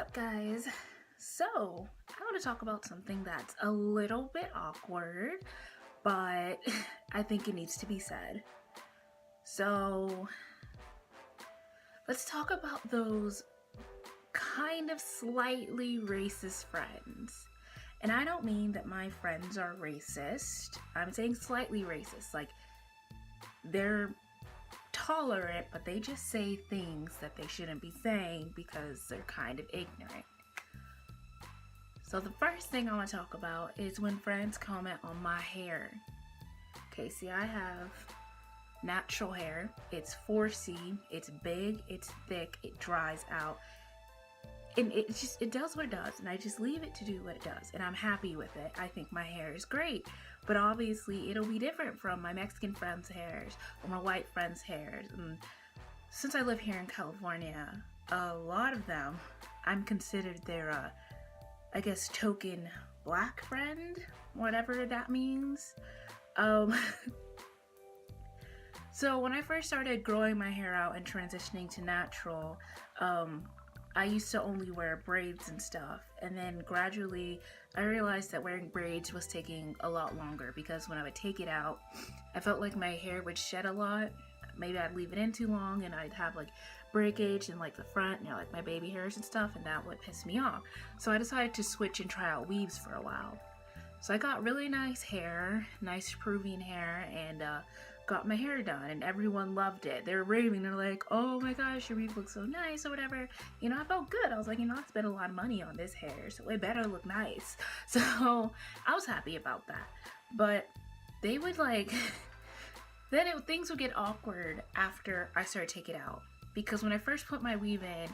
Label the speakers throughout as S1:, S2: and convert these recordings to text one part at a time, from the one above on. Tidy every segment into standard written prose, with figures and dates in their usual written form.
S1: up, guys? So, I want to talk about something that's a little bit awkward, but I think it needs to be said. So, let's talk about those kind of slightly racist friends. And I don't mean that my friends are racist. I'm saying slightly racist. Like, they're tolerant, but they just say things that they shouldn't be saying because they're kind of ignorant. So the first thing I want to talk about is when friends comment on my hair. Okay, see, I have natural hair. It's 4C, it's big, it's thick, it dries out. And it does what it does, and I just leave it to do what it does, and I'm happy with it. I think my hair is great, but obviously it'll be different from my Mexican friends' hairs or my white friends' hairs. And since I live here in California, a lot of them, I'm considered their I guess token black friend, whatever that means. So when I first started growing my hair out and transitioning to natural, I used to only wear braids and stuff, and then gradually I realized that wearing braids was taking a lot longer because when I would take it out, I felt like my hair would shed a lot. Maybe I'd leave it in too long and I'd have like breakage in like the front, like my baby hairs and stuff, and that would piss me off. So I decided to switch and try out weaves for a while. So I got really nice hair, nice Peruvian hair, and got my hair done, and everyone loved it. They were raving. They're like, "Oh my gosh, your weave looks so nice," or whatever. I felt good. I was like, I spent a lot of money on this hair, so it better look nice. So I was happy about that. But they would like, things would get awkward after I started taking it out. Because when I first put my weave in,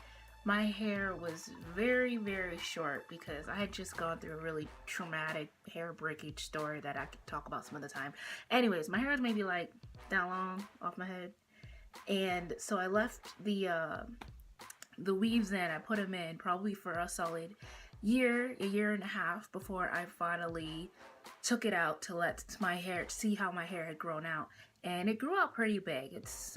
S1: my hair was very, very short because I had just gone through a really traumatic hair breakage story that I could talk about some other time. Anyways, my hair was maybe like that long off my head. And so I left the weaves in. I put them in probably for a solid a year and a half before I finally took it out to let my hair, see how my hair had grown out. And it grew out pretty big. It's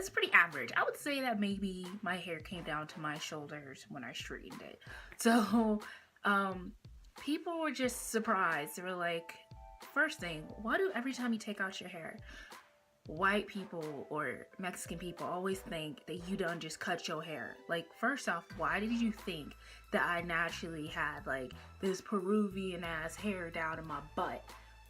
S1: pretty average. I would say that maybe my hair came down to my shoulders when I straightened it. So, people were just surprised. They were like, first thing, why do every time you take out your hair, white people or Mexican people always think that you done just cut your hair? Like, first off, why did you think that I naturally had like this Peruvian ass hair down in my butt?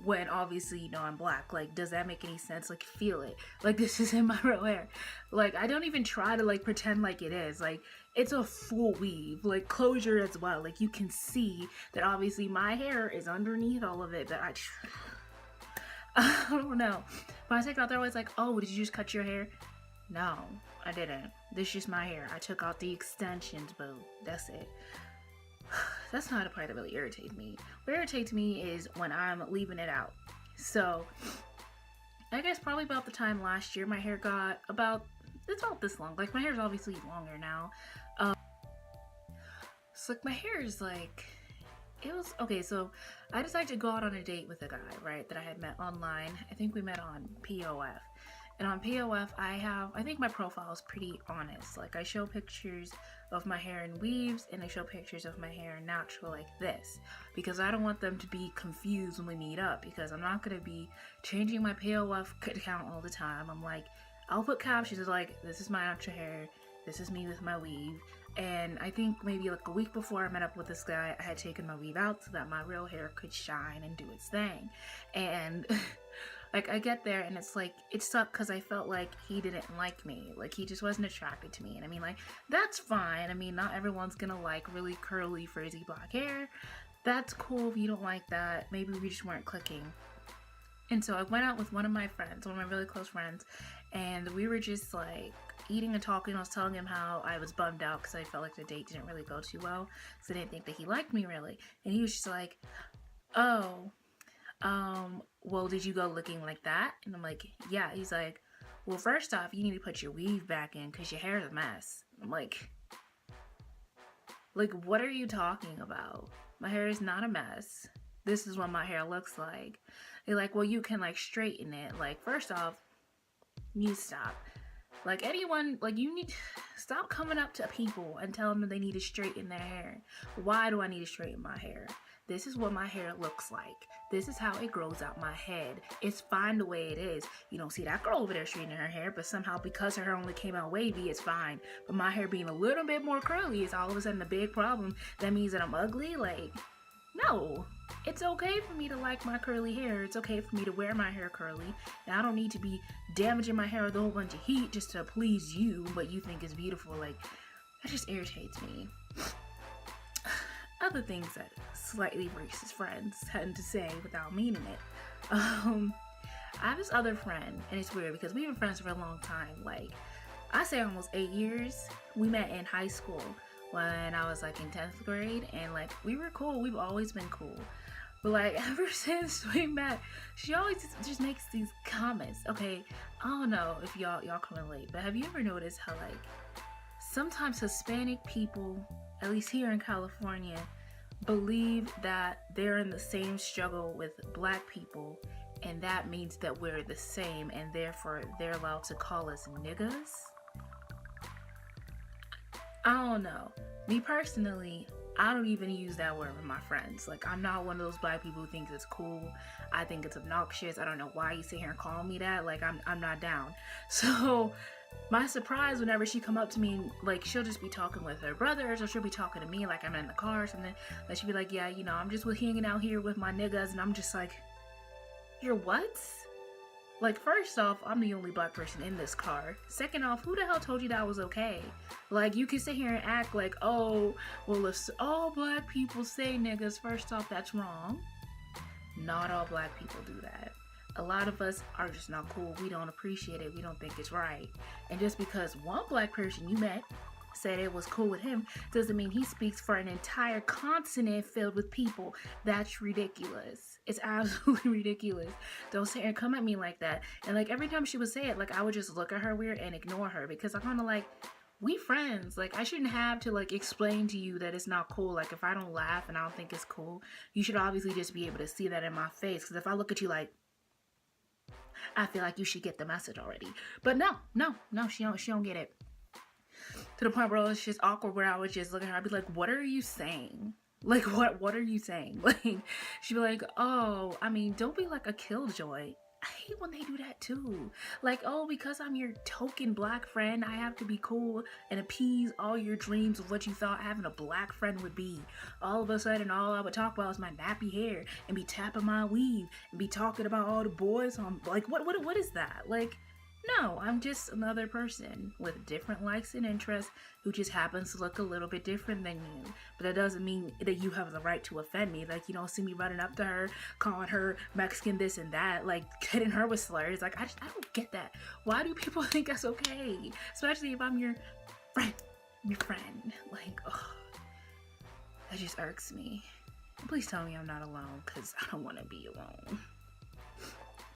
S1: When obviously, I'm black. Like, does that make any sense? Like, feel it. Like, this isn't my real hair. Like, I don't even try to, like, pretend like it is. Like, it's a full weave. Like, closure as well. Like, you can see that obviously my hair is underneath all of it. That I don't know. When I take it out, they're always like, "Oh, did you just cut your hair?" No, I didn't. This is just my hair. I took out the extensions, boo. That's it. That's not a part that really irritates me. What irritates me is when I'm leaving it out. So, I guess probably about the time last year, my hair got it's about this long. Like, my hair's obviously longer now. So, like, my hair is like, okay, so I decided to go out on a date with a guy, right, that I had met online. I think we met on POF. And on POF, I think my profile is pretty honest. Like, I show pictures of my hair in weaves, and I show pictures of my hair in natural like this. Because I don't want them to be confused when we meet up, because I'm not going to be changing my POF account all the time. I'm like, I'll put captions like, this is my natural hair, this is me with my weave. And I think maybe like a week before I met up with this guy, I had taken my weave out so that my real hair could shine and do its thing. And like, I get there and it's like, it sucked because I felt like he didn't like me. Like, he just wasn't attracted to me. And I mean, like, that's fine. I mean, not everyone's gonna like really curly, frizzy black hair. That's cool if you don't like that. Maybe we just weren't clicking. And so I went out with one of my friends, one of my really close friends, and we were just like eating and talking. I was telling him how I was bummed out because I felt like the date didn't really go too well. So I didn't think that he liked me really. And he was just like, "Oh, well, did you go looking like that?" And I'm like, "Yeah." He's like, "Well, first off, you need to put your weave back in because your hair is a mess." I'm like, what are you talking about? My hair is not a mess. This is what my hair looks like. They're like, "Well, you can like straighten it." Like, first off, you stop. Like anyone, like you need stop coming up to people and telling them they need to straighten their hair. Why do I need to straighten my hair? This is what my hair looks like. This is how it grows out my head. It's fine the way it is. You don't see that girl over there straightening her hair, but somehow because her hair only came out wavy, it's fine. But my hair being a little bit more curly is all of a sudden a big problem. That means that I'm ugly? Like, no. It's okay for me to like my curly hair. It's okay for me to wear my hair curly. And I don't need to be damaging my hair with a whole bunch of heat just to please you, but you think it's beautiful. Like, that just irritates me. Other things that slightly racist friends tend to say without meaning it. I have this other friend, and it's weird because we've been friends for a long time. Like, I say almost 8 years. We met in high school when I was like in 10th grade, and like we were cool. We've always been cool. But like ever since we met, she always just makes these comments. Okay, I don't know if y'all can relate, but have you ever noticed how like sometimes Hispanic people, at least here in California, believe that they're in the same struggle with Black people, and that means that we're the same, and therefore they're allowed to call us niggas? I don't know. Me personally, I don't even use that word with my friends. Like, I'm not one of those Black people who thinks it's cool. I think it's obnoxious. I don't know why you sit here and call me that. Like, I'm not down. So my surprise whenever she come up to me, like she'll just be talking with her brothers, or she'll be talking to me like I'm in the car or something, like she'll be like, yeah, you know, I'm just hanging out here with my niggas, and I'm just like, you're what? Like, first off, I'm the only Black person in this car. Second off, who the hell told you that was okay? Like, you can sit here and act like, oh, well, if all Black people say niggas, first off, that's wrong. Not all Black people do that. A lot of us are just not cool. We don't appreciate it. We don't think it's right. And just because one Black person you met said it was cool with him doesn't mean he speaks for an entire continent filled with people. That's ridiculous. It's absolutely ridiculous. Don't sit here and come at me like that. And like every time she would say it, like I would just look at her weird and ignore her, because I'm kind of like, we friends. Like, I shouldn't have to like explain to you that it's not cool. Like, if I don't laugh and I don't think it's cool, you should obviously just be able to see that in my face. Because if I look at you like, I feel like you should get the message already. But no, she don't get it. To the point where it's just awkward, where I would just look at her, I'd be like, what are you saying? Like, what are you saying? Like, she'd be like, oh, I mean, don't be like a killjoy. I hate when they do that too. Like, oh, because I'm your token Black friend, I have to be cool and appease all your dreams of what you thought having a Black friend would be. All of a sudden, all I would talk about was my nappy hair and be tapping my weave and be talking about all the boys on, like, what is that? Like, no, I'm just another person with different likes and interests who just happens to look a little bit different than you. But that doesn't mean that you have the right to offend me. Like, you don't see me running up to her, calling her Mexican this and that, like hitting her with slurs. Like, I don't get that. Why do people think that's okay? Especially if I'm your friend. Like, oh, that just irks me. Please tell me I'm not alone, because I don't want to be alone.